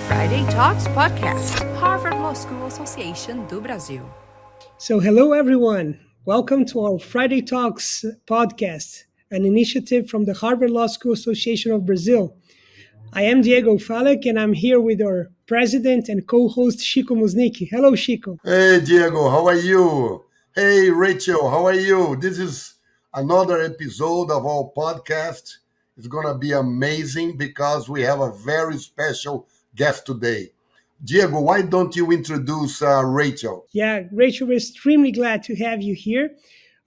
Friday Talks Podcast, Harvard Law School Association do Brasil. So hello everyone, welcome to our Friday Talks podcast, an initiative from the Harvard Law School Association of Brazil. I am Diego Faleck and I'm here with our president and co-host Chico Mussnich. Hello Chico. Hey Diego, how are you? Hey Rachel, how are you? This is another episode of our podcast. It's going to be amazing because we have a very special guest today. Diego, why don't you introduce Rachel? Yeah, Rachel, we're extremely glad to have you here.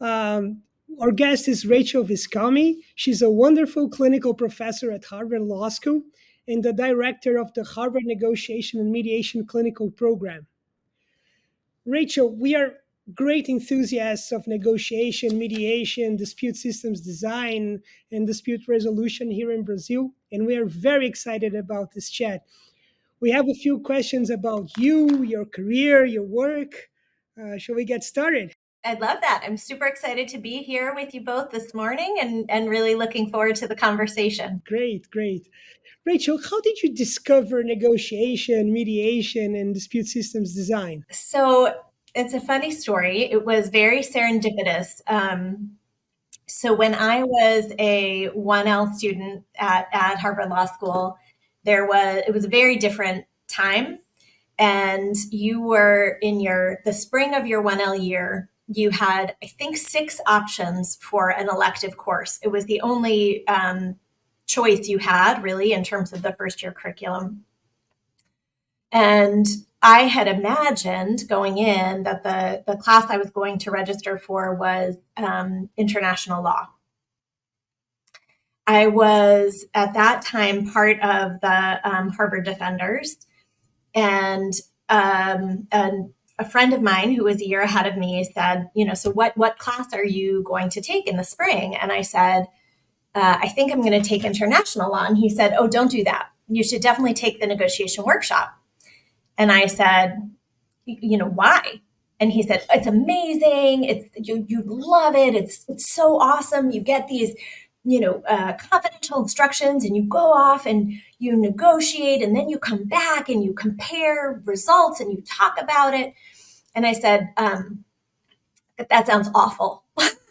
Our guest is Rachel Viscomi. She's a wonderful clinical professor at Harvard Law School and the director of the Harvard Negotiation and Mediation Clinical Program. Rachel, we are great enthusiasts of negotiation, mediation, dispute systems design, and dispute resolution here in Brazil, and we are very excited about this chat. We have a few questions about you, your career, your work. Shall we get started? I'd love that. I'm super excited to be here with you both this morning and really looking forward to the conversation. Great. Rachel, how did you discover negotiation, mediation, and dispute systems design? So it's a funny story. It was very serendipitous. So when I was a 1L student at Harvard Law School, it was a very different time. And you were in the spring of your 1L year, you had, I think, 6 options for an elective course. It was the only choice you had, really, in terms of the first year curriculum. And I had imagined going in that the class I was going to register for was international law. I was, at that time, part of the Harvard Defenders, and a friend of mine who was a year ahead of me said, so what class are you going to take in the spring? And I said, I think I'm going to take international law. And he said, oh, don't do that. You should definitely take the negotiation workshop. And I said, why? And he said, it's amazing. You love it. It's so awesome. You get these confidential instructions and you go off and you negotiate and then you come back and you compare results and you talk about it. And I said, that sounds awful.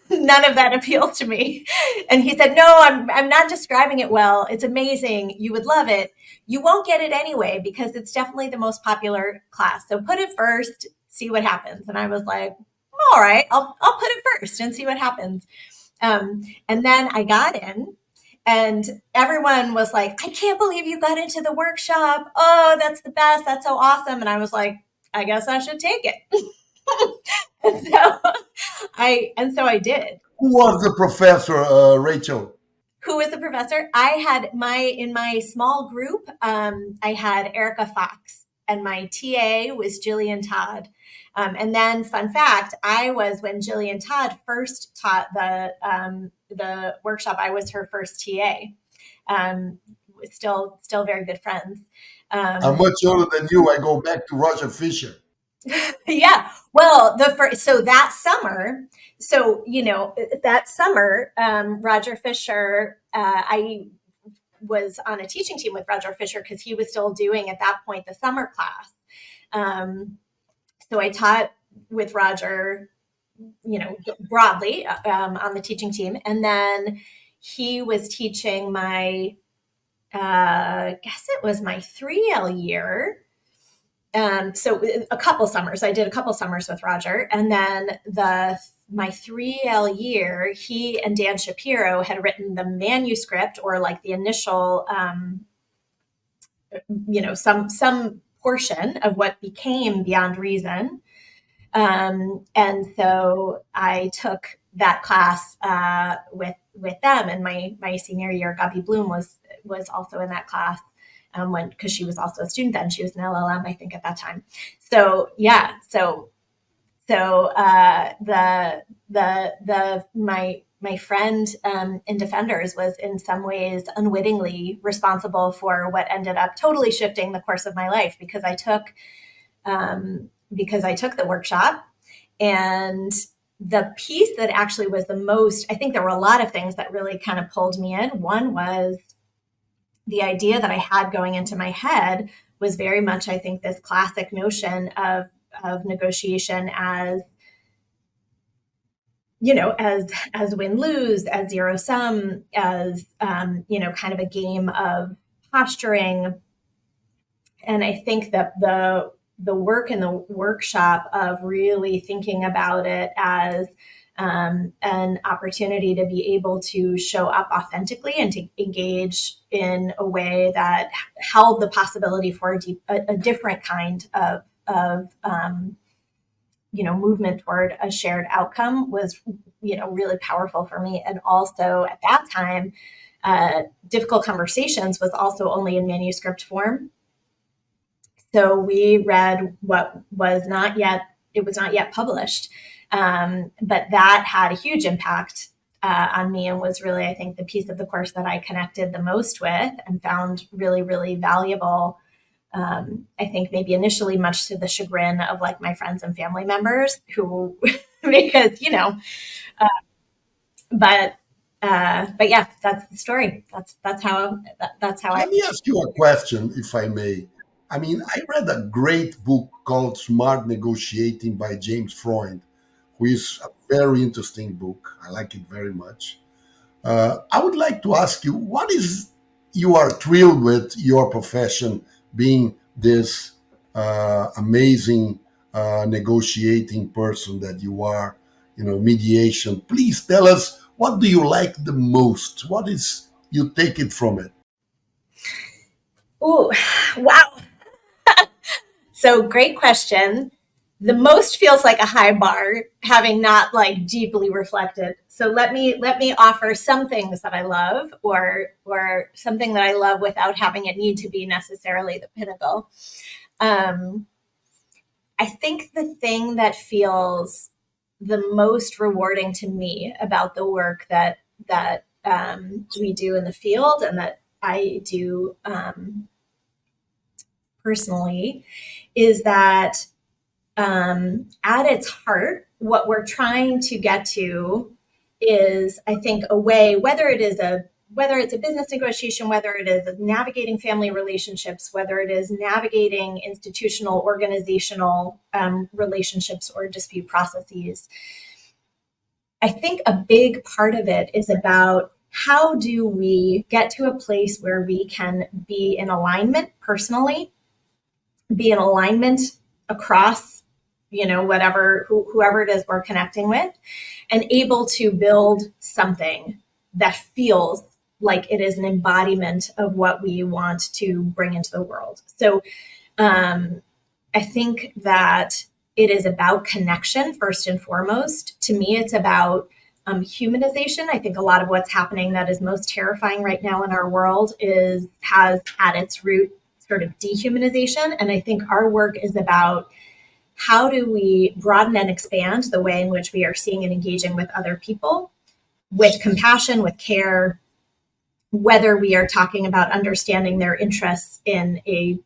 None of that appeals to me. And he said, no, I'm not describing it well. It's amazing. You would love it. You won't get it anyway because it's definitely the most popular class. So put it first, see what happens. And I was like, all right, I'll put it first and see what happens. And then I got in and everyone was like, I can't believe you got into the workshop. Oh, that's the best. That's so awesome. And I was like, I guess I should take it. and so I did. Who was the professor, Rachel? Who was the professor? I had in my small group, I had Erica Fox and my TA was Jillian Todd. And then, fun fact, when Jillian Todd first taught the workshop, I was her first TA. Still very good friends. I'm much older than you. I go back to Roger Fisher. Yeah. Well, that summer, Roger Fisher, I was on a teaching team with Roger Fisher because he was still doing at that point the summer class. So I taught with Roger, broadly on the teaching team. And then he was teaching my 3L year. So a couple summers, I did a couple summers with Roger. And then my 3L year, he and Dan Shapiro had written the manuscript or like the initial, some portion of what became Beyond Reason. And so I took that class with them. And my senior year, Gabi Bloom was also in that class because she was also a student then. She was an LLM, I think, at that time. So yeah, my friend in Defenders was in some ways unwittingly responsible for what ended up totally shifting the course of my life because I took the workshop. And the piece that actually was the most, I think there were a lot of things that really kind of pulled me in. One was the idea that I had going into my head was very much, I think, this classic notion of negotiation as, as win-lose, as zero sum, as, kind of a game of posturing. And I think that the work in the workshop of really thinking about it as an opportunity to be able to show up authentically and to engage in a way that held the possibility for a different kind of movement toward a shared outcome was, really powerful for me. And also at that time, Difficult Conversations was also only in manuscript form. So we read what was not yet published. But that had a huge impact on me and was really, I think, the piece of the course that I connected the most with and found really, really valuable. I think maybe initially much to the chagrin of like my friends and family members who, because, but yeah, that's the story. That's how Let me ask you a question, if I may. I mean, I read a great book called Smart Negotiating by James Freund, who is a very interesting book. I like it very much. I would like to ask you, what is you are thrilled with your profession being this amazing negotiating person that you are, mediation. Please tell us, what do you like the most? What is, you take it from it? Ooh, wow. So great question. The most feels like a high bar, having not like deeply reflected. So let me offer some things that I love, or something that I love without having it need to be necessarily the pinnacle. I think the thing that feels the most rewarding to me about the work that we do in the field and that I do personally is that at its heart, what we're trying to get to is, I think, a way, whether it's a business negotiation, whether it is navigating family relationships, whether it is navigating institutional, organizational relationships or dispute processes. I think a big part of it is about how do we get to a place where we can be in alignment personally, be in alignment across, whoever it is we're connecting with, and able to build something that feels like it is an embodiment of what we want to bring into the world. So I think that it is about connection first and foremost. To me, it's about humanization. I think a lot of what's happening that is most terrifying right now in our world has at its root sort of dehumanization. And I think our work is about how do we broaden and expand the way in which we are seeing and engaging with other people with compassion, with care, whether we are talking about understanding their interests in a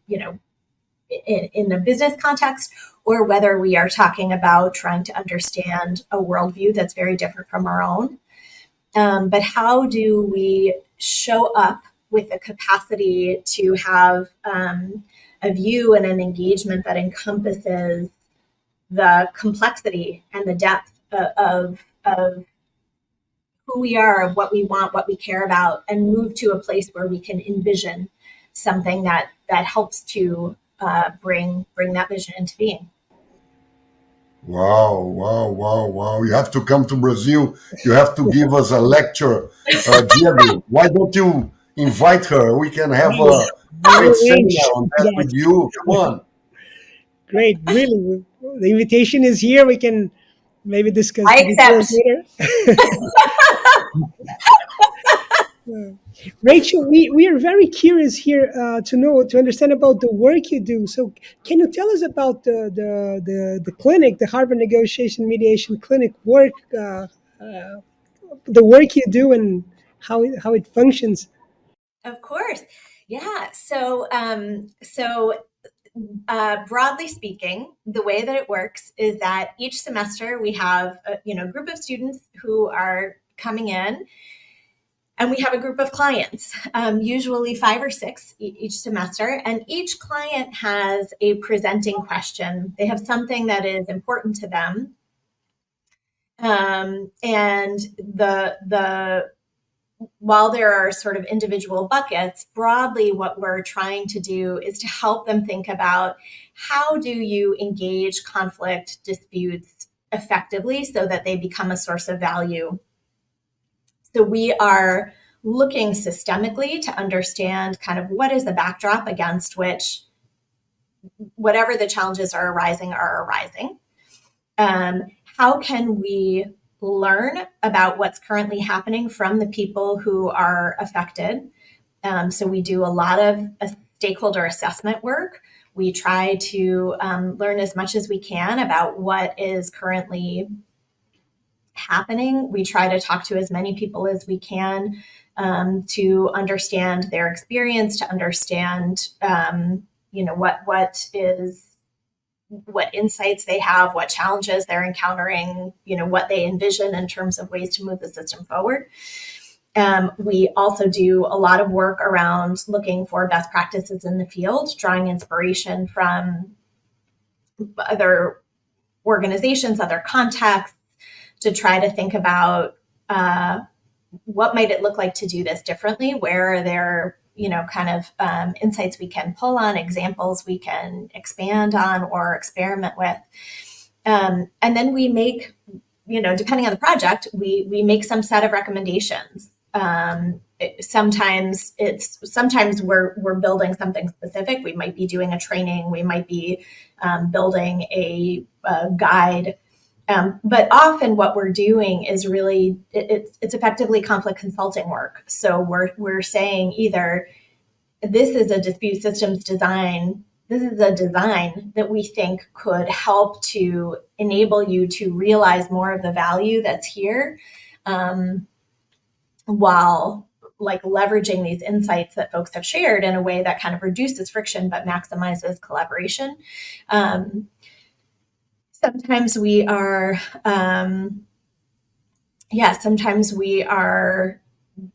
business context, or whether we are talking about trying to understand a worldview that's very different from our own. But how do we show up with the capacity to have a view and an engagement that encompasses the complexity and the depth of who we are, of what we want, what we care about, and move to a place where we can envision something that helps to bring that vision into being. Wow, wow, wow, wow. You have to come to Brazil. You have to give us a lecture. Diego, why don't you invite her? We can have a great seminar on that with you. Come on. Great, really. The invitation is here. We can maybe discuss I accept. Later. Rachel, we are very curious here to understand about the work you do. So, can you tell us about the clinic, the Harvard Negotiation Mediation Clinic work, the work you do, and how it functions? Of course, yeah. So broadly speaking, the way that it works is that each semester we have a group of students who are coming in. And we have a group of clients, usually 5 or 6 each semester. And each client has a presenting question. They have something that is important to them. And while there are sort of individual buckets, broadly what we're trying to do is to help them think about how do you engage conflict disputes effectively so that they become a source of value. So we are looking systemically to understand kind of what is the backdrop against which whatever the challenges are arising. How can we learn about what's currently happening from the people who are affected? So we do a lot of stakeholder assessment work. We try to learn as much as we can about what is currently happening. We try to talk to as many people as we can to understand their experience, to understand, what insights they have, what challenges they're encountering, what they envision in terms of ways to move the system forward. We also do a lot of work around looking for best practices in the field, drawing inspiration from other organizations, other contexts, to try to think about what might it look like to do this differently, where are there insights we can pull on, examples we can expand on or experiment with. And then we make, depending on the project, we make some set of recommendations. Sometimes we're building something specific. We might be doing a training. We might be building a guide. But often what we're doing is really, it's effectively conflict consulting work. So we're saying either this is a dispute systems design, this is a design that we think could help to enable you to realize more of the value that's here, while leveraging these insights that folks have shared in a way that kind of reduces friction but maximizes collaboration. Sometimes we are,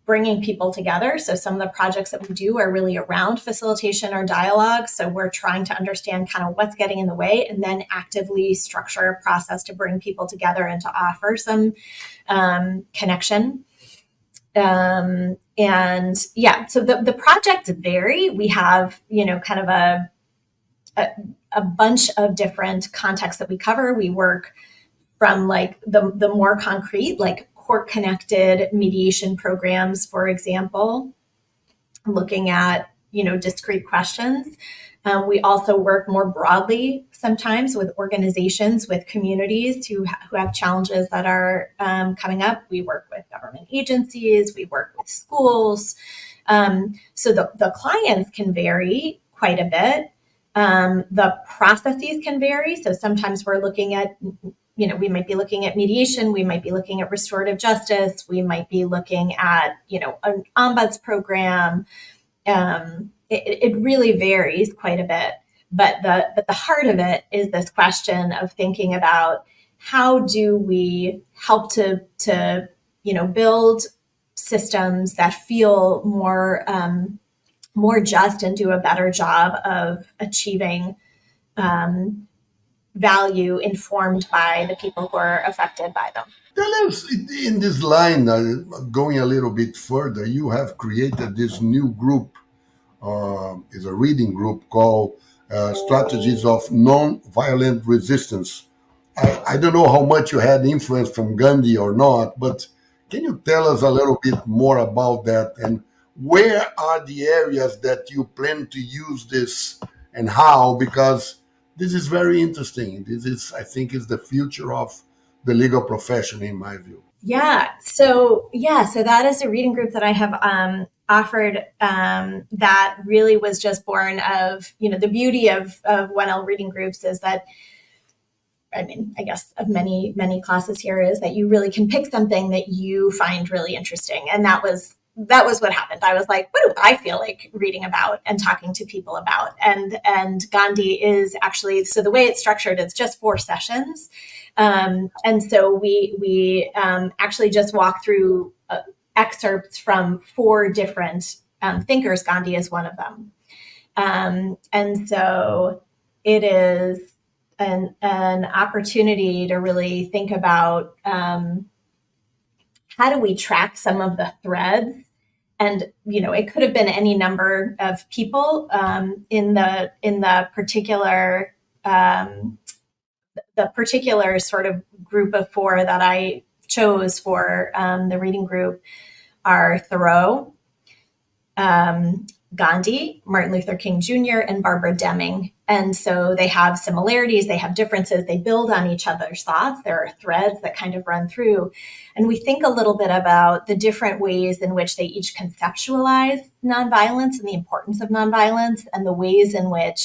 bringing people together. So some of the projects that we do are really around facilitation or dialogue. So we're trying to understand kind of what's getting in the way and then actively structure a process to bring people together and to offer some connection. So the projects vary. We have, kind of a bunch of different contexts that we cover. We work from the more concrete, court-connected mediation programs, for example, looking at, discrete questions. We also work more broadly sometimes with organizations, with communities who have challenges that are coming up. We work with government agencies, we work with schools. So the clients can vary quite a bit. The processes can vary. So sometimes we're looking at, we might be looking at mediation, we might be looking at restorative justice, we might be looking at, an ombuds program. It really varies quite a bit. But the heart of it is this question of thinking about how do we help to build systems that feel more just and do a better job of achieving value informed by the people who are affected by them. Tell us, in this line, going a little bit further, you have created this new group, is a reading group called Strategies of Non-Violent Resistance. I don't know how much you had influence from Gandhi or not, but can you tell us a little bit more about that? And where are the areas that you plan to use this and how? Because this is very interesting. This is, I think, is the future of the legal profession, in my view. So that is a reading group that I have offered that really was just born of, the beauty of 1L reading groups is that, I guess of many, many classes here is that you really can pick something that you find really interesting. And that was what happened. I was like, what do I feel like reading about and talking to people about? And Gandhi is actually, so the way it's structured, it's just 4 sessions. And so we actually just walk through excerpts from 4 different thinkers. Gandhi is one of them. And so it is an opportunity to really think about how do we track some of the threads. And, it could have been any number of people in the particular sort of group of 4 that I chose for the reading group are Thoreau, Gandhi, Martin Luther King Jr., and Barbara Deming. And so they have similarities, they have differences, they build on each other's thoughts. There are threads that kind of run through. And we think a little bit about the different ways in which they each conceptualize nonviolence and the importance of nonviolence, and the ways in which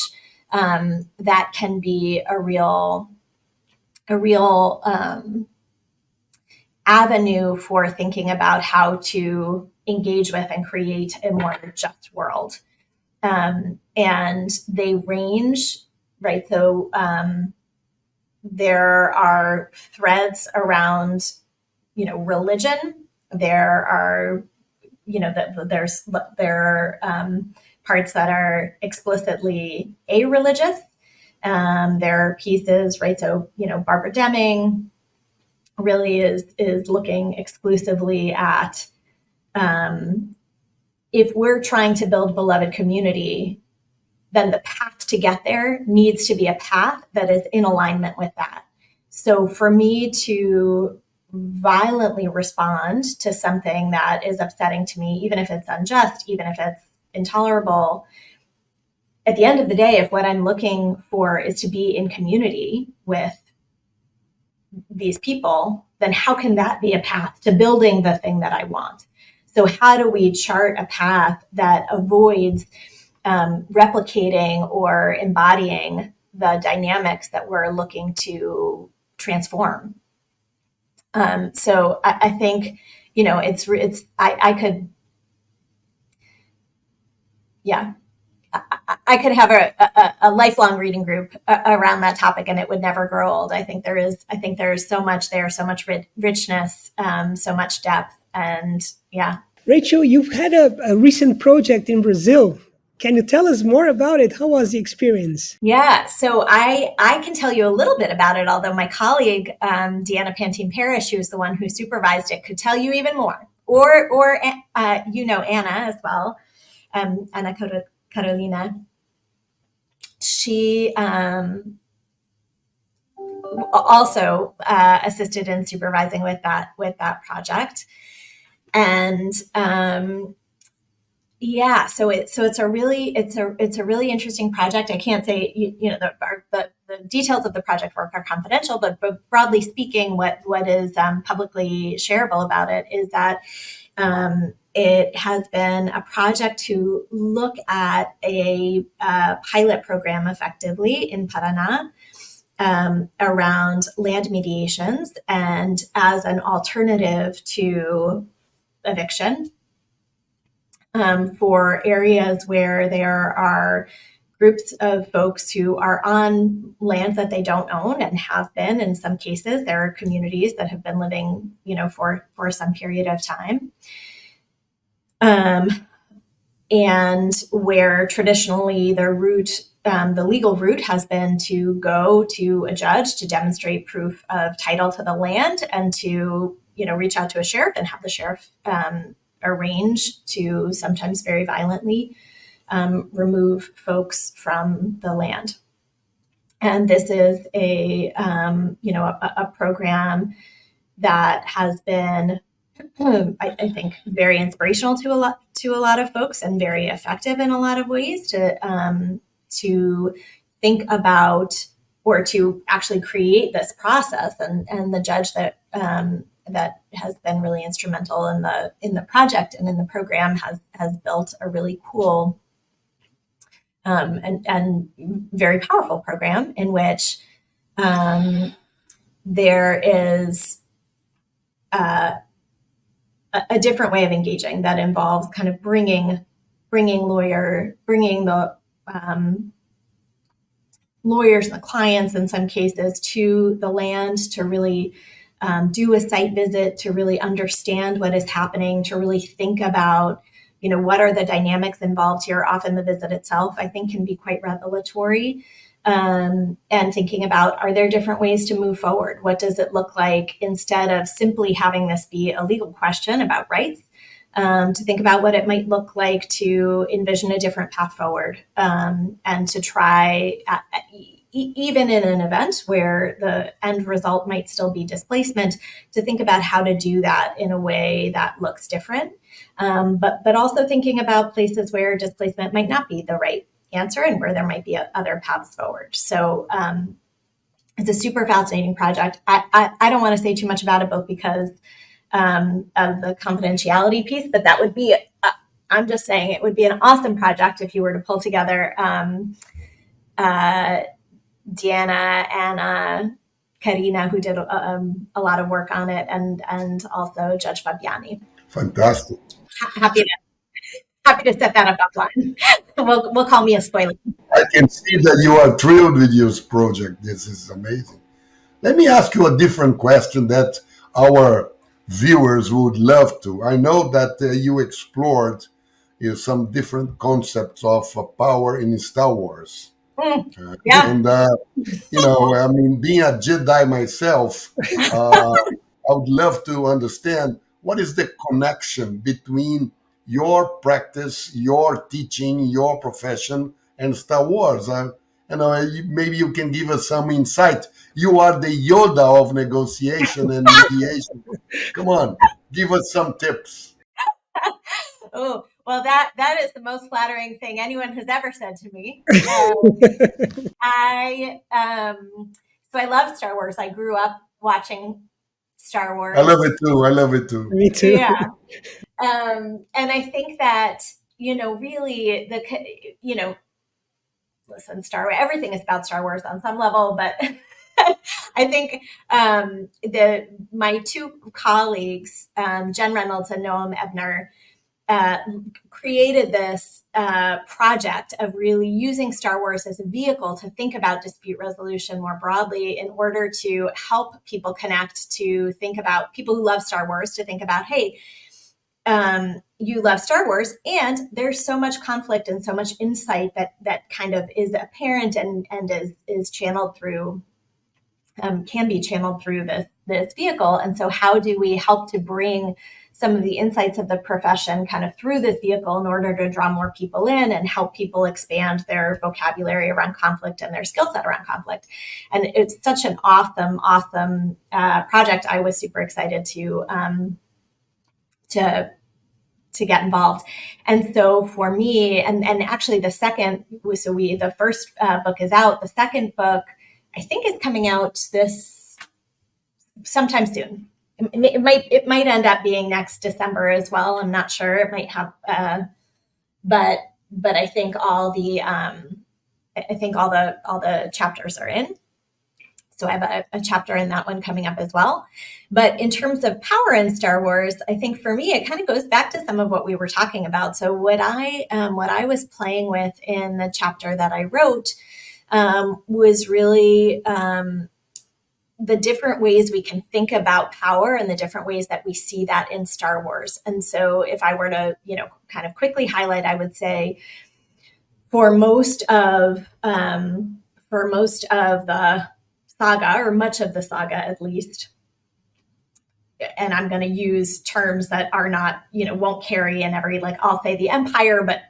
that can be a real avenue for thinking about how to engage with and create a more just world. And they range, right? So there are threads around, religion. There are, there are parts that are explicitly a-religious. There are pieces, right? So, Barbara Deming really is looking exclusively at if we're trying to build beloved community, then the path to get there needs to be a path that is in alignment with that. So for me to violently respond to something that is upsetting to me, even if it's unjust, even if it's intolerable, at the end of the day, if what I'm looking for is to be in community with these people, then how can that be a path to building the thing that I want? So how do we chart a path that avoids replicating or embodying the dynamics that we're looking to transform? So I think, I could, I could have a lifelong reading group around that topic, and it would never grow old. I think there is so much there, so much richness, so much depth, and yeah. Rachel, you've had a recent project in Brazil. Can you tell us more about it? How was the experience? Yeah, so I can tell you a little bit about it, although my colleague, Deanna Pantine-Parrish, who is the one who supervised it, could tell you even more. Or Anna as well, Anna Carolina. She also assisted in supervising with that project. And so it's a really interesting project. I can't say the details of the project work are confidential, but broadly speaking, what is publicly shareable about it is that it has been a project to look at a pilot program effectively in Paraná around land mediations and as an alternative to eviction for areas where there are groups of folks who are on land that they don't own and have been. In some cases, there are communities that have been living, for some period of time. And where traditionally the legal route has been to go to a judge to demonstrate proof of title to the land and to, reach out to a sheriff and have the sheriff arrange to sometimes very violently remove folks from the land. And this is a program that has been, I think, very inspirational to a lot of folks and very effective in a lot of ways to think about or to actually create this process. And the judge that has been really instrumental in the project and in the program has built a really cool and very powerful program in which there is a different way of engaging that involves kind of bringing the lawyers and the clients in some cases to the land to really do a site visit to really understand what is happening, to really think about, what are the dynamics involved here. Often the visit itself, I think, can be quite revelatory. And thinking about, are there different ways to move forward? What does it look like, instead of simply having this be a legal question about rights, to think about what it might look like to envision a different path forward, and to try, even in an event where the end result might still be displacement, to think about how to do that in a way that looks different. But also thinking about places where displacement might not be the right answer and where there might be other paths forward. So it's a super fascinating project. I don't want to say too much about it, both because of the confidentiality piece, but that would be, I'm just saying, it would be an awesome project if you were to pull together Deanna, Anna, Karina, who did a lot of work on it, and also Judge Fabiani. Fantastic. Happy to set that up offline. We'll call me a spoiler. I can see that you are thrilled with your project. This is amazing. Let me ask you a different question that our viewers would love to. I know that you explored some different concepts of power in Star Wars. Yeah. And, I mean, being a Jedi myself, I would love to understand what is the connection between your practice, your teaching, your profession, and Star Wars. Maybe you can give us some insight. You are the Yoda of negotiation and mediation. Come on, give us some tips. Oh, well, that is the most flattering thing anyone has ever said to me. I love Star Wars. I grew up watching Star Wars. I love it too. Me too. Yeah. And I think that, really listen, Star Wars, everything is about Star Wars on some level, but I think my two colleagues, Jen Reynolds and Noam Ebner, created this project of really using Star Wars as a vehicle to think about dispute resolution more broadly, in order to help people connect, to think about people who love Star Wars, to think about, hey, you love Star Wars, and there's so much conflict and so much insight that kind of is apparent and is channeled through, can be channeled through this vehicle. And so how do we help to bring some of the insights of the profession kind of through this vehicle in order to draw more people in and help people expand their vocabulary around conflict and their skill set around conflict? And it's such an awesome project. I was super excited to get involved. And so for me, and actually the first book is out. The second book, I think, is coming out sometime soon. It might end up being next December as well. I'm not sure. It might have, but I think all the chapters are in. So I have a chapter in that one coming up as well. But in terms of power in Star Wars, I think for me, it kind of goes back to some of what we were talking about. So what I was playing with in the chapter that I wrote was really the different ways we can think about power and the different ways that we see that in Star Wars. And so if I were to, kind of quickly highlight, I would say for most of the saga, or much of the saga at least, and I'm going to use terms that are not, won't carry in every, I'll say the Empire, but,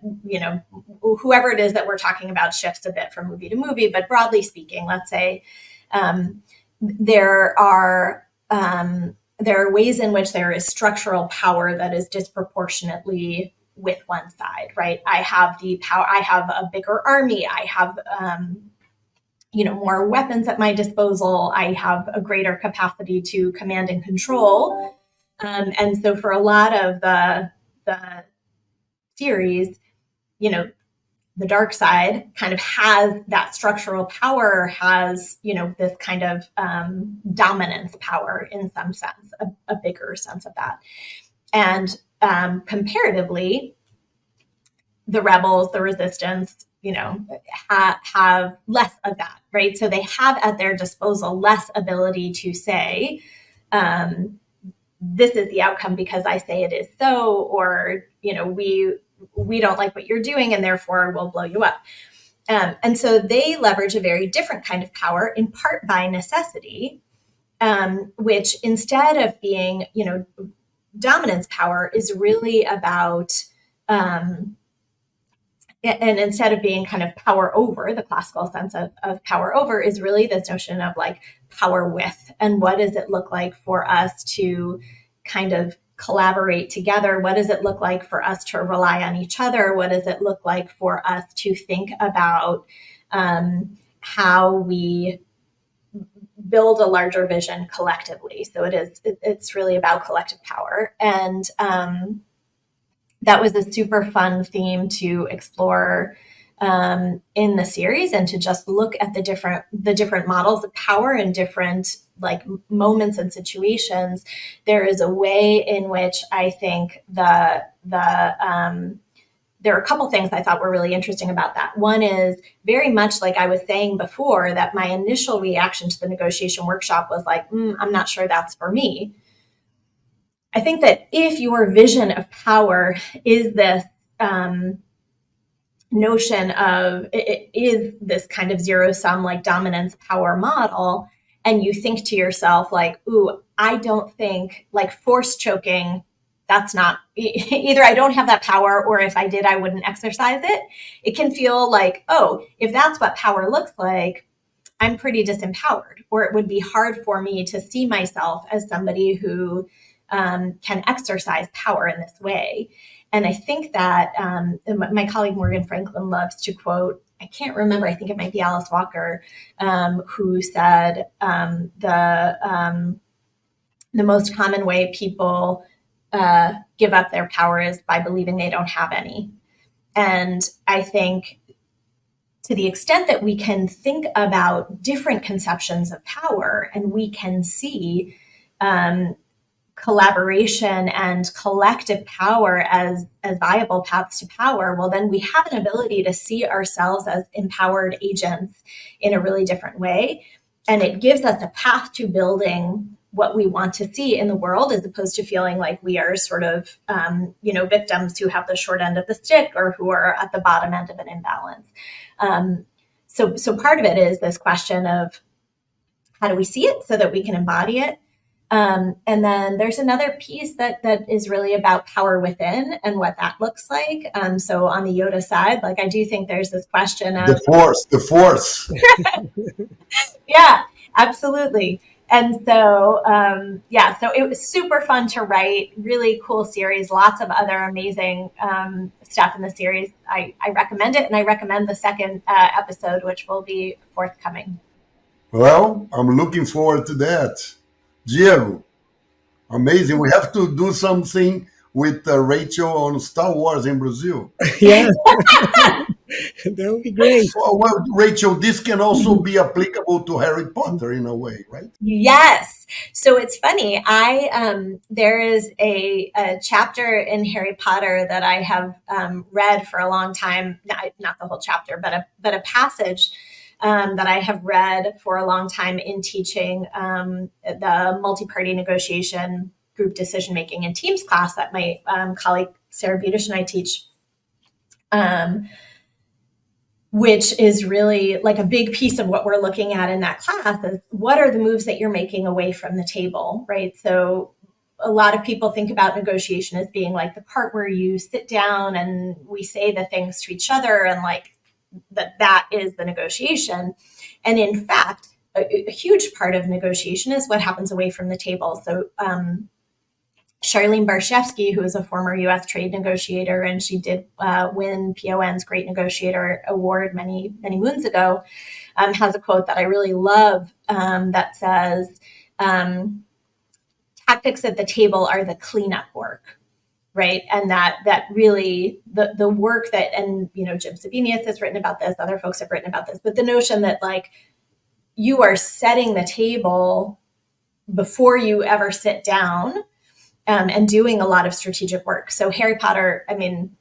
whoever it is that we're talking about shifts a bit from movie to movie. But broadly speaking, let's say there are ways in which there is structural power that is disproportionately with one side, right? I have the power, I have a bigger army, I have, more weapons at my disposal, I have a greater capacity to command and control. And so for a lot of the series, the dark side kind of has that structural power, has, this kind of dominance power in some sense, a bigger sense of that. And comparatively, the rebels, the resistance, have less of that, right? So they have at their disposal less ability to say, this is the outcome because I say it is so, or, we don't like what you're doing and therefore we'll blow you up. And so they leverage a very different kind of power, in part by necessity, which instead of being, dominance power is really about, and instead of being kind of power over, the classical sense of power over is really this notion of like power with, and what does it look like for us to kind of collaborate together? What does it look like for us to rely on each other? What does it look like for us to think about how we build a larger vision collectively? So it's really about collective power. And that was a super fun theme to explore in the series, and to just look at the different models of power in different like moments and situations. There is a way in which I think there are a couple things I thought were really interesting about that. One is very much like I was saying before, that my initial reaction to the negotiation workshop was like, I'm not sure that's for me. I think that if your vision of power is this notion of it is this kind of zero sum like dominance power model, and you think to yourself like, ooh, I don't think like force choking, that's not either. I don't have that power, or if I did, I wouldn't exercise it. It can feel like, oh, if that's what power looks like, I'm pretty disempowered, or it would be hard for me to see myself as somebody who can exercise power in this way. And I think that my colleague Morgan Franklin loves to quote, I can't remember, I think it might be Alice Walker, who said the most common way people give up their power is by believing they don't have any. And I think to the extent that we can think about different conceptions of power, and we can see collaboration and collective power as viable paths to power, well, then we have an ability to see ourselves as empowered agents in a really different way. And it gives us a path to building what we want to see in the world, as opposed to feeling like we are sort of, victims who have the short end of the stick, or who are at the bottom end of an imbalance. So part of it is this question of how do we see it so that we can embody it? And then there's another piece that is really about power within and what that looks like. So on the Yoda side, like I do think there's this question of the force. Yeah, absolutely. And so, so it was super fun to write, really cool series, lots of other amazing stuff in the series. I recommend it, and I recommend the second episode, which will be forthcoming. Well, I'm looking forward to that. Diego, amazing. We have to do something with Rachel on Star Wars in Brazil. Yeah, that would be great. Well, Rachel, this can also be applicable to Harry Potter in a way, right? Yes. So it's funny. There is a chapter in Harry Potter that I have read for a long time. Not the whole chapter, but a passage that I have read for a long time in teaching the multi-party negotiation, group decision-making, and teams class that my colleague Sarah Budish and I teach, which is really like a big piece of what we're looking at in that class is what are the moves that you're making away from the table, right? So a lot of people think about negotiation as being like the part where you sit down and we say the things to each other, and like that is the negotiation. And in fact, a huge part of negotiation is what happens away from the table. So Charlene Barshevsky, who is a former U.S. trade negotiator, and she did win PON's Great Negotiator Award many, many moons ago, has a quote that I really love that says, tactics at the table are the cleanup work. Right. And that really the work that, and, Jim Sabinius has written about this, other folks have written about this, but the notion that like you are setting the table before you ever sit down and doing a lot of strategic work. So Harry Potter, I mean,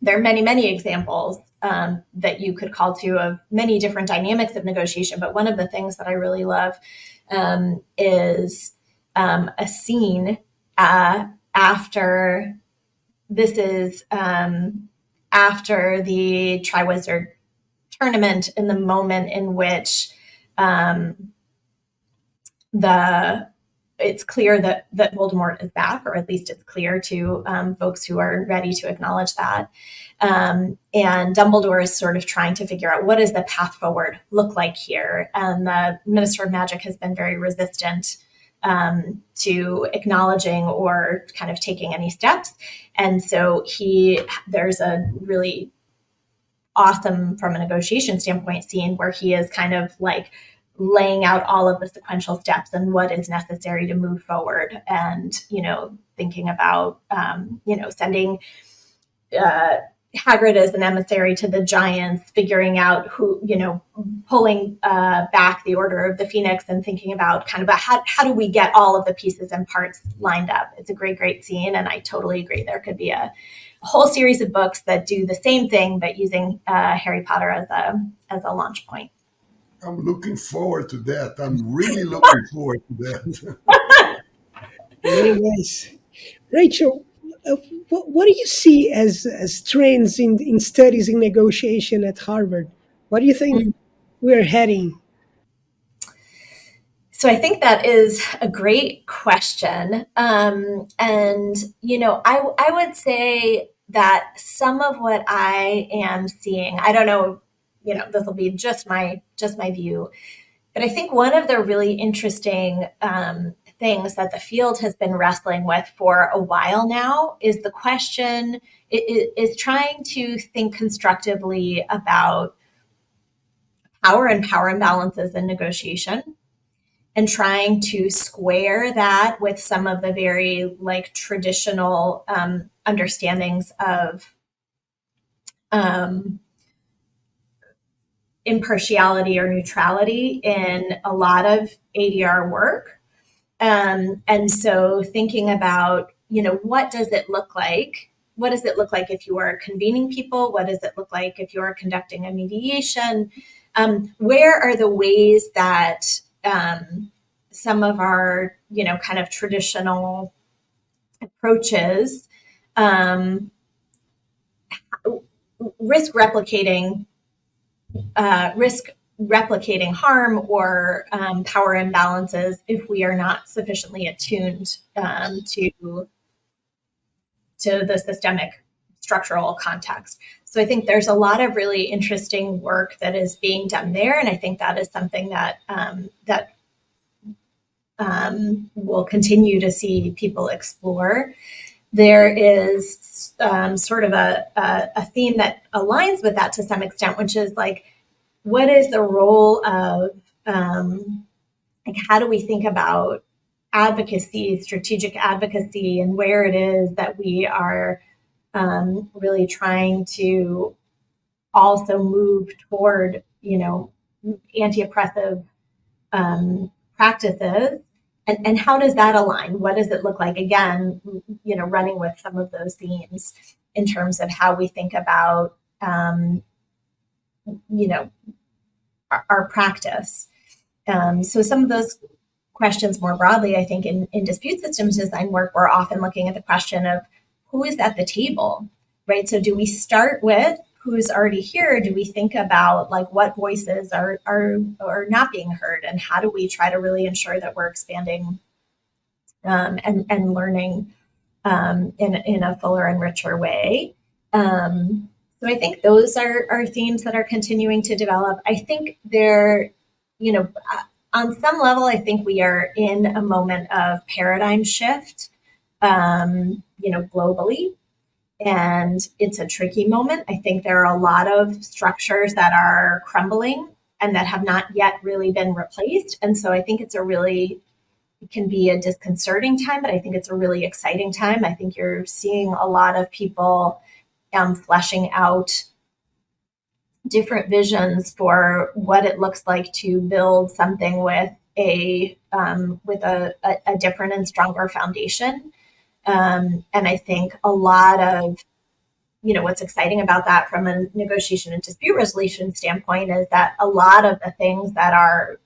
there are many, many examples that you could call to of many different dynamics of negotiation. But one of the things that I really love is a scene after this is after the Triwizard Tournament, in the moment in which it's clear that Voldemort is back, or at least it's clear to folks who are ready to acknowledge that. And Dumbledore is sort of trying to figure out, what does the path forward look like here? And the Minister of Magic has been very resistant to acknowledging or kind of taking any steps. And so there's a really awesome, from a negotiation standpoint, scene where he is kind of like laying out all of the sequential steps and what is necessary to move forward, and thinking about sending Hagrid as an emissary to the Giants, figuring out who, pulling back the Order of the Phoenix, and thinking about kind of how do we get all of the pieces and parts lined up. It's a great scene, and I totally agree. There could be a whole series of books that do the same thing, but using Harry Potter as a launch point. I'm looking forward to that. I'm really looking forward to that. Very nice. Rachel, what do you see as trends in studies in negotiation at Harvard? What do you think we're heading? So I think that is a great question. And, I would say that some of what I am seeing, I don't know, this will be just my view, but I think one of the really interesting things that the field has been wrestling with for a while now is the question, is trying to think constructively about power and power imbalances in negotiation, and trying to square that with some of the very traditional understandings of impartiality or neutrality in a lot of ADR work. And so thinking about, what does it look like? What does it look like if you are convening people? What does it look like if you are conducting a mediation? Where are the ways that some of our, kind of traditional approaches risk replicating harm or power imbalances if we are not sufficiently attuned to the systemic structural context. So I think there's a lot of really interesting work that is being done there, and I think that is something that we'll continue to see people explore. There is sort of a theme that aligns with that to some extent, which is what is the role of how do we think about advocacy, strategic advocacy, and where it is that we are really trying to also move toward, anti-oppressive practices, and how does that align? What does it look like? Again, running with some of those themes in terms of how we think about, our practice. So some of those questions more broadly, I think in dispute systems design work, we're often looking at the question of who is at the table, right? So do we start with who's already here? Do we think about what voices are not being heard, and how do we try to really ensure that we're expanding and learning in a fuller and richer way? So I think those are themes that are continuing to develop. I think they're, on some level, I think we are in a moment of paradigm shift, globally. And it's a tricky moment. I think there are a lot of structures that are crumbling and that have not yet really been replaced. And so I think it can be a disconcerting time, but I think it's a really exciting time. I think you're seeing a lot of people fleshing out different visions for what it looks like to build something with a different and stronger foundation. And I think a lot of, what's exciting about that from a negotiation and dispute resolution standpoint is that a lot of the things that are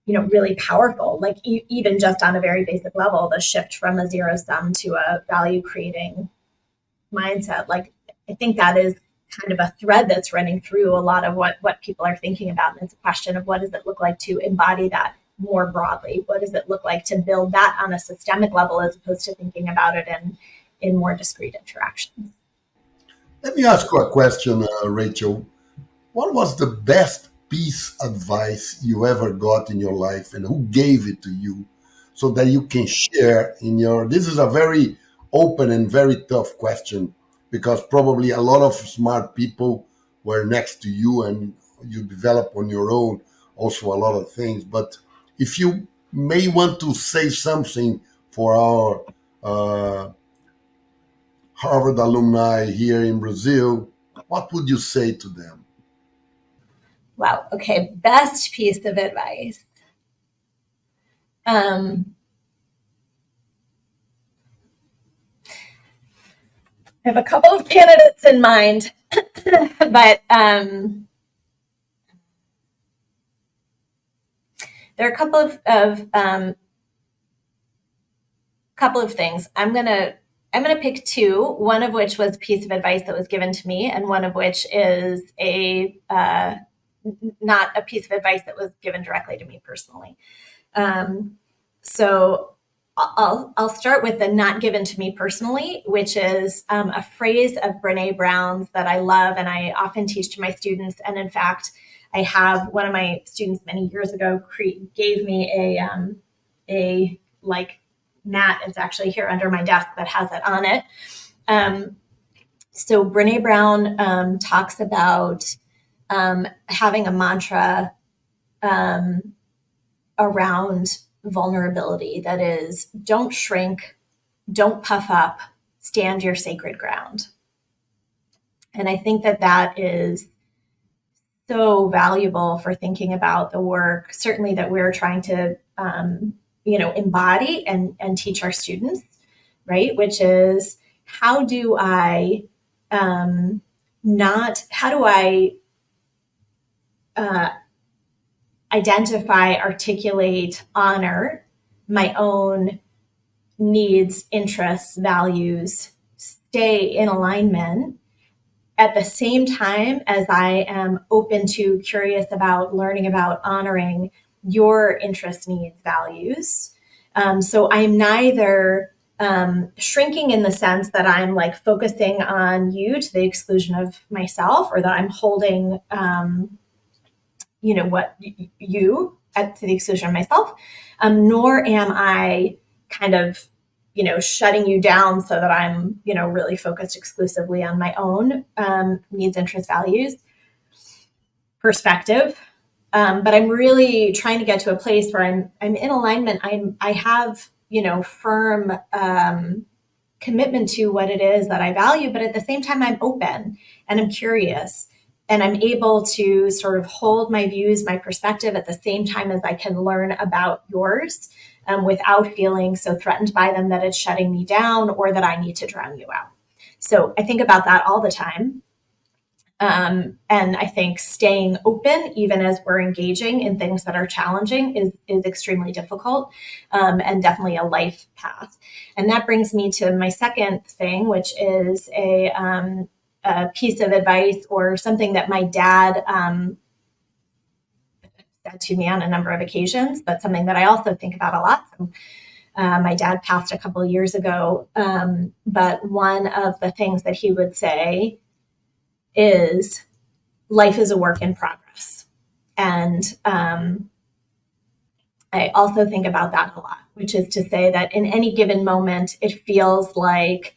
really powerful, like even just on a very basic level, the shift from a zero sum to a value creating mindset. Like, I think that is kind of a thread that's running through a lot of what people are thinking about. And it's a question of what does it look like to embody that more broadly? What does it look like to build that on a systemic level as opposed to thinking about it in more discrete interactions? Let me ask you a question, Rachel. What was the best piece of advice you ever got in your life, and who gave it to you so that you can share in your... This is a very open and very tough question, because probably a lot of smart people were next to you and you develop on your own also a lot of things. But if you may want to say something for our Harvard alumni here in Brazil, what would you say to them? Wow. Okay. Best piece of advice. I have a couple of candidates in mind, but there are a couple of things. I'm gonna pick two. One of which was a piece of advice that was given to me, and one of which is not a piece of advice that was given directly to me personally. So I'll start with the not given to me personally, which is a phrase of Brene Brown's that I love and I often teach to my students. And in fact, I have one of my students many years ago gave me a mat. It's actually here under my desk that has it on it. So Brene Brown talks about having a mantra around vulnerability that is, don't shrink, don't puff up, stand your sacred ground. And I think that is so valuable for thinking about the work, certainly that we're trying to, embody and teach our students, right? Which is, how do I identify, articulate, honor my own needs, interests, values, stay in alignment at the same time as I am open to, curious about, learning about, honoring your interests, needs, values. So I'm neither shrinking in the sense that I'm like focusing on you to the exclusion of myself, or that I'm holding what you to the exclusion of myself, nor am I kind of, shutting you down so that I'm, really focused exclusively on my own needs, interests, values, perspective. But I'm really trying to get to a place where I'm in alignment. I have, firm commitment to what it is that I value, but at the same time, I'm open and I'm curious. And I'm able to sort of hold my views, my perspective at the same time as I can learn about yours without feeling so threatened by them that it's shutting me down or that I need to drown you out. So I think about that all the time. And I think staying open, even as we're engaging in things that are challenging, is extremely difficult and definitely a life path. And that brings me to my second thing, which is a piece of advice or something that my dad said to me on a number of occasions, but something that I also think about a lot. So, my dad passed a couple of years ago, but one of the things that he would say is, life is a work in progress. And I also think about that a lot, which is to say that in any given moment, it feels like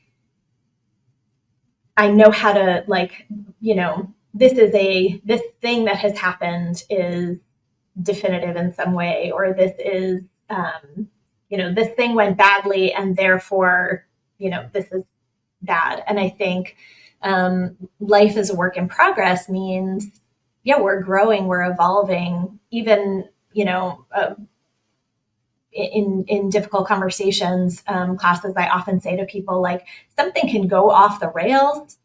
I know how to, this thing that has happened is definitive in some way, or this is, this thing went badly and therefore, this is bad. And I think life as a work in progress means, we're growing, we're evolving, even, in difficult conversations, classes, I often say to people, like, something can go off the rails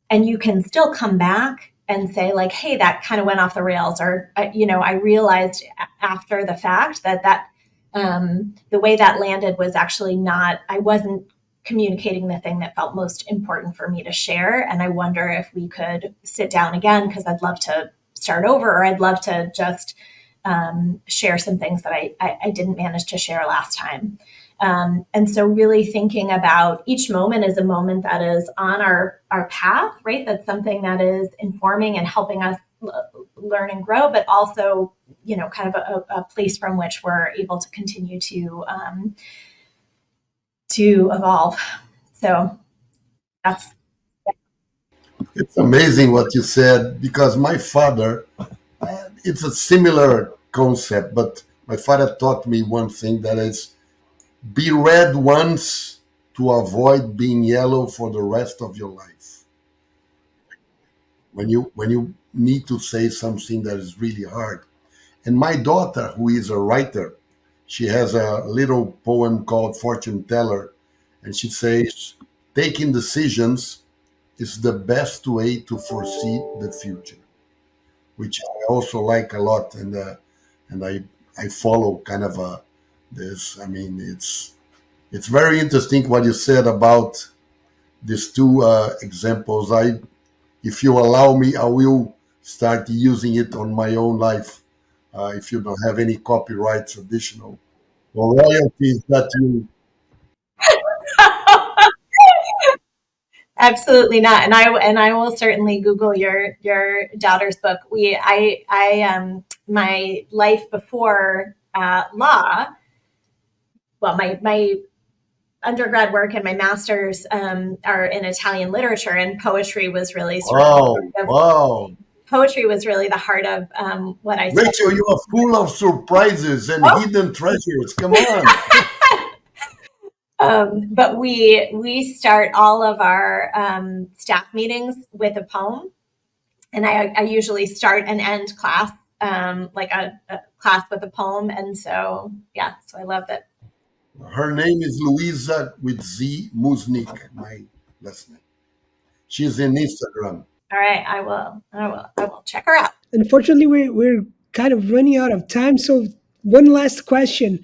and you can still come back and say like, hey, that kind of went off the rails, or I realized after the fact that the way that landed was actually not, I wasn't communicating the thing that felt most important for me to share. And I wonder if we could sit down again, because I'd love to start over, or I'd love to just share some things that I didn't manage to share last time. And so really thinking about each moment as a moment that is on our path, right? That's something that is informing and helping us learn and grow, but also, kind of a place from which we're able to continue to evolve. So that's. It's amazing what you said, because my father, it's a similar concept, but my father taught me one thing, that is, be red once to avoid being yellow for the rest of your life. When you need to say something that is really hard. And my daughter, who is a writer, she has a little poem called Fortune Teller, and she says, taking decisions is the best way to foresee the future, which I also like a lot, and I follow kind of this. I mean, it's very interesting what you said about these two examples. If you allow me, I will start using it on my own life. If you don't have any copyrights additional or royalties that you. Absolutely not. And I will certainly Google your daughter's book. My life before law, well, my undergrad work and my master's are in Italian literature, and poetry was really poetry was really the heart of what I studied. Rachel, you are full of surprises and hidden treasures. Come on. But we start all of our staff meetings with a poem, and I usually start and end class like a class with a poem, and so so I love that. Her name is Louisa with Z Mussnich, my last name. She's in Instagram. All right, I will check her out. Unfortunately, we're kind of running out of time. So one last question.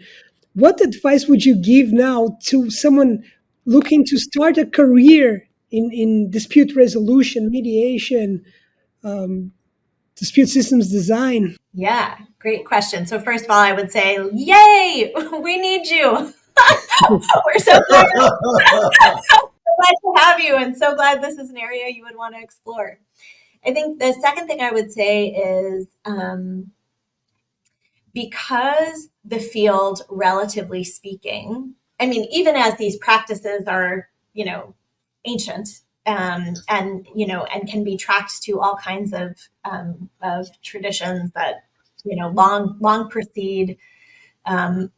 What advice would you give now to someone looking to start a career in dispute resolution, mediation, dispute systems design? Yeah, great question. So first of all, I would say, yay, we need you. We're so glad to have you, and so glad this is an area you would want to explore. I think the second thing I would say is because the field, relatively speaking, I mean, even as these practices are, ancient and can be tracked to all kinds of traditions that, long precede the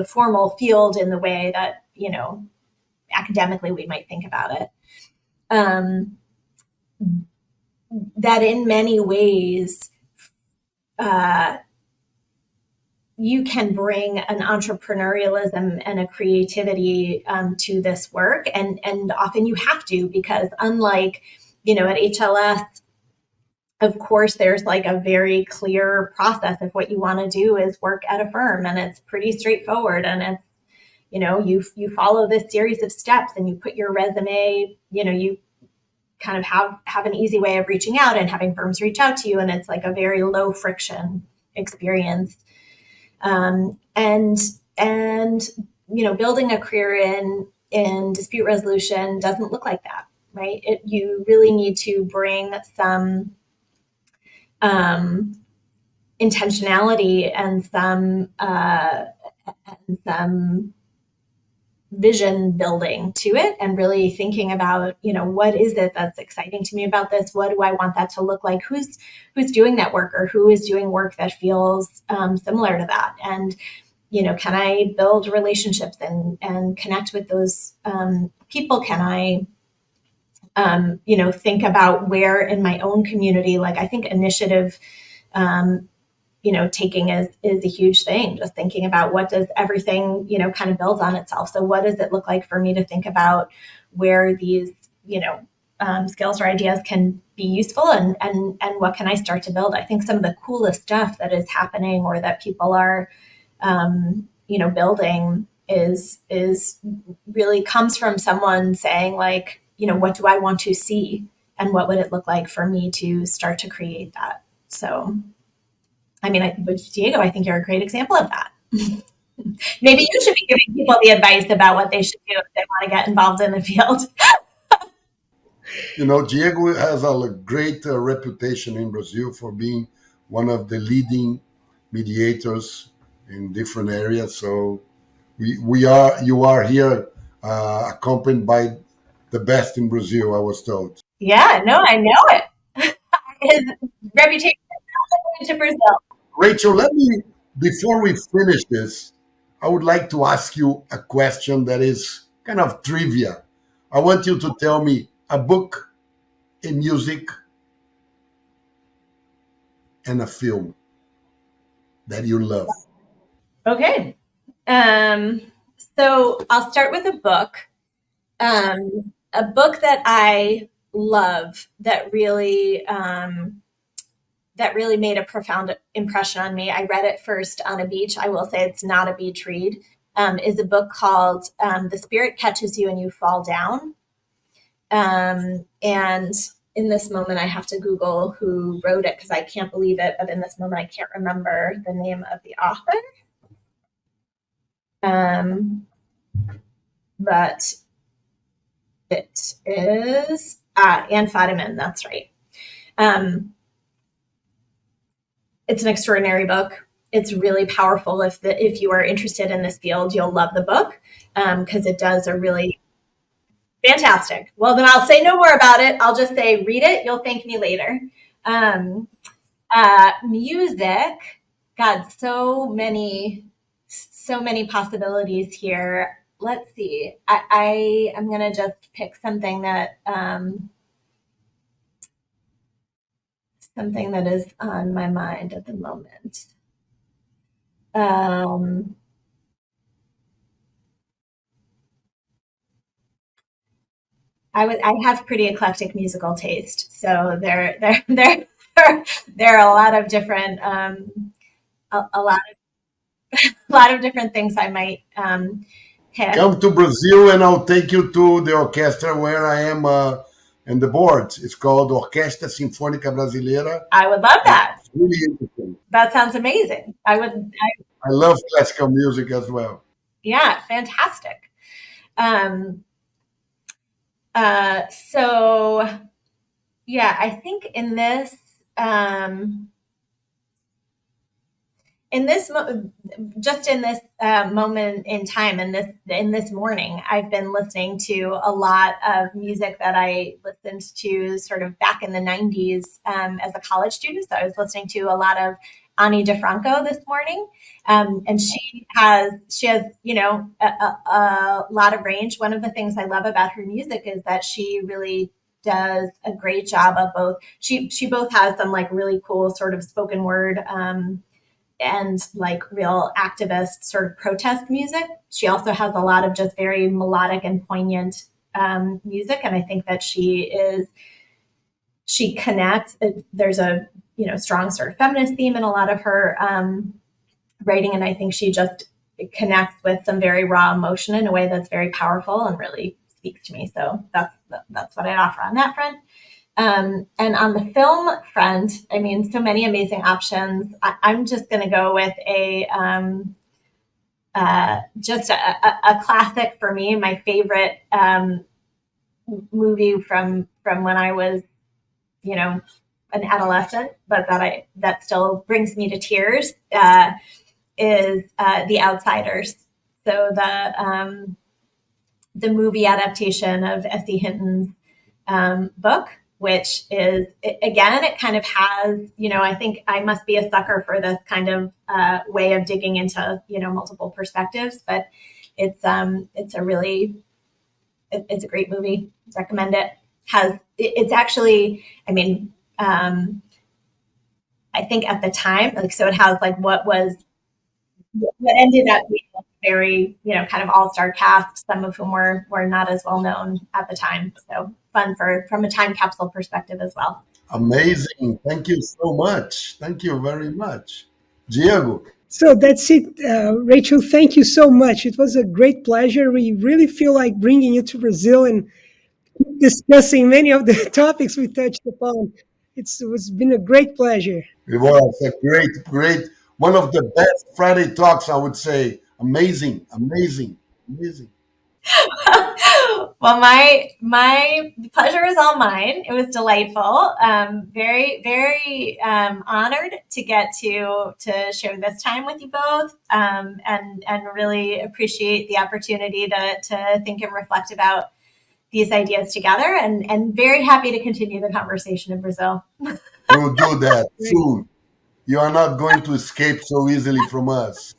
formal field in the way that, academically we might think about it. That in many ways, you can bring an entrepreneurialism and a creativity to this work. And often you have to, because unlike, at HLS, of course, there's like a very clear process of what you want to do is work at a firm, and it's pretty straightforward. And it's, you follow this series of steps, and you put your resume, you kind of have an easy way of reaching out and having firms reach out to you. And it's like a very low friction experience. And building a career in dispute resolution doesn't look like that, right? You really need to bring some intentionality and some vision building to it, and really thinking about, what is it that's exciting to me about this? What do I want that to look like? Who's doing that work, or who is doing work that feels similar to that? And, can I build relationships and connect with those people? Can I, think about where in my own community, like I think initiative, taking is a huge thing. Just thinking about what does everything, kind of build on itself. So what does it look like for me to think about where these, skills or ideas can be useful, and what can I start to build? I think some of the coolest stuff that is happening or that people are, building is really comes from someone saying like, what do I want to see? And what would it look like for me to start to create that? So, I mean, Diego, I think you're a great example of that. Maybe you should be giving people the advice about what they should do if they want to get involved in the field. Diego has a great reputation in Brazil for being one of the leading mediators in different areas. So you are here accompanied by the best in Brazil, I was told. Yeah, no, I know it. His reputation is to Brazil. Rachel, before we finish this, I would like to ask you a question that is kind of trivia. I want you to tell me a book, a music, and a film that you love. Okay. So I'll start with a book. A book that I love that really made a profound impression on me. I read it first on a beach. I will say it's not a beach read. Is a book called The Spirit Catches You and You Fall Down. And in this moment, I have to Google who wrote it because I can't believe it. But in this moment, I can't remember the name of the author. But it is Anne Fadiman. That's right. It's an extraordinary book. It's really powerful. If you are interested in this field, you'll love the book because it does a really fantastic. Well, then I'll say no more about it. I'll just say, read it. You'll thank me later. Music, God, so many possibilities here. Let's see. I'm going to just pick something that is on my mind at the moment. I have pretty eclectic musical taste, so there are a lot of different a lot of different things I might pick. Come to Brazil and I'll take you to the orchestra where I am in the board. It's called Orquestra Sinfônica Brasileira. I would love that. It's really interesting. That sounds amazing. I love classical music as well. Yeah, fantastic. So yeah, I think in this moment in time, in this morning, I've been listening to a lot of music that I listened to sort of back in the 90s as a college student. So I was listening to a lot of Ani DeFranco this morning. And she has a lot of range. One of the things I love about her music is that she really does a great job of both. She both has some like really cool sort of spoken word and like real activist sort of protest music. She also has a lot of just very melodic and poignant music. And I think that she connects. There's a strong sort of feminist theme in a lot of her writing. And I think she just connects with some very raw emotion in a way that's very powerful and really speaks to me. So that's what I'd offer on that front. And on the film front, I mean, so many amazing options. I'm just going to go with just a classic for me. My favorite movie from when I was, an adolescent, but that still brings me to tears is The Outsiders. So the movie adaptation of S.E. Hinton's book, which is, again, it kind of has, I think I must be a sucker for this kind of way of digging into, multiple perspectives, but it's a great movie. Recommend it. It's actually, I mean, I think at the time, so it has what ended up being a very, kind of all-star cast, some of whom were not as well known at the time. So fun from a time capsule perspective as well. Amazing. Thank you so much. Thank you very much. Diego? So that's it, Rachel. Thank you so much. It was a great pleasure. We really feel like bringing you to Brazil and discussing many of the topics we touched upon. It's been a great pleasure. It was a great, one of the best Friday talks, I would say. Amazing. Well, my pleasure is all mine. It was delightful. Very, very honored to get to share this time with you both, and really appreciate the opportunity to think and reflect about these ideas together, and very happy to continue the conversation in Brazil. We'll do that soon. You are not going to escape so easily from us.